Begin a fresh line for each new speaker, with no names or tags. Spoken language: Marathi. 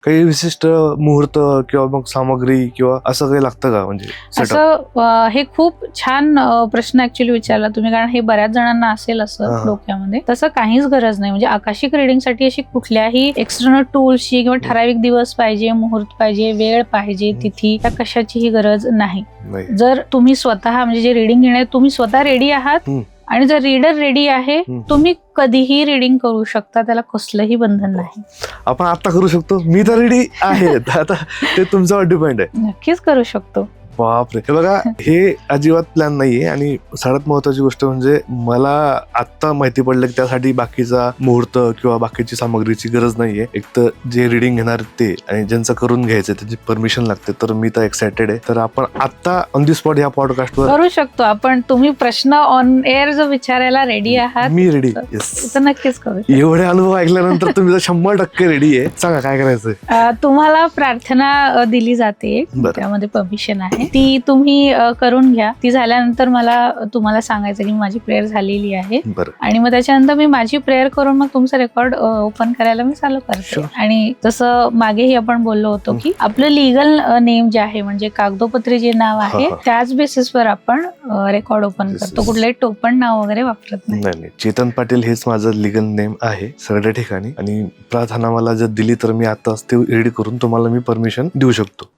काही विशिष्ट मुहूर्त किंवा मग सामग्री किंवा असं काही लागतं का म्हणजे setup?
असं हे खूप छान प्रश्न ऍक्च्युली विचारला तुम्ही, कारण हे बऱ्याच जणांना असेल असं
हा.
डोक्यामध्ये. तसं काहीच गरज नाही. म्हणजे आकाशिक रीडिंगसाठी अशी कुठल्याही एक्सटर्नल टूल्सची किंवा ठराविक दिवस पाहिजे, मुहूर्त पाहिजे, वेळ पाहिजे, तिथी, त्या कशाचीही गरज नाही.
नाही.
जर तुम्ही स्वतः म्हणजे जे रीडिंग घेणार तुम्ही स्वतः रेडी आहात आणि जर रीडर रेडी आहे, तुम्ही कधीही रीडिंग करू शकता, त्याला कसलंही बंधन नाही.
आपण आता करू शकतो. मी तर रेडी आहे. आता ते तुमच्यावर डिपेंड आहे.
नक्कीच करू शकतो.
बापरे. हे बघा, हे अजिबात प्लॅन नाहीये. आणि सगळ्यात महत्वाची गोष्ट म्हणजे मला आता माहिती पडलं की त्यासाठी बाकीचा मुहूर्त किंवा बाकीची सामग्रीची गरज नाहीये. एक तर जे रिडिंग घेणार ते आणि ज्यांचं करून घ्यायचं त्याची परमिशन लागते. तर मी तर एक्सायटेड आहे. तर आपण आता ऑन दी स्पॉट या पॉडकास्टवर
करू शकतो आपण. तुम्ही प्रश्न ऑन एअर जो विचारायला रेडी आहात,
मी रेडी.
तर नक्कीच करू शकतो.
एवढे अनुभव ऐकल्यानंतर तुम्ही तर 100% रेडी आहे. सांगा काय करायचंय.
तुम्हाला प्रार्थना दिली जाते, त्यामध्ये परमिशन आहे, ती तुम्ही करून घ्या. ती झाल्यानंतर मला तुम्हाला सांगायचं की माझी प्रेयर झालेली आहे. आणि मग त्याच्यानंतर मी माझी प्रेयर करून मग तुमचं रेकॉर्ड ओपन करायला मी चालू करते. आणि जसं मागेही आपण बोललो होतो की आपलं लिगल नेम जे आहे, म्हणजे कागदोपत्री जे नाव आहे, त्याच बेसिसवर आपण रेकॉर्ड ओपन करतो. कुठलंही टोपण नाव वगैरे वापरत नाही.
चेतन पाटील हेच माझं लिगल नेम आहे सगळ्या ठिकाणी. आणि प्रार्थना मला जर दिली तर मी आता ते रेडी करून तुम्हाला मी परमिशन देऊ शकतो.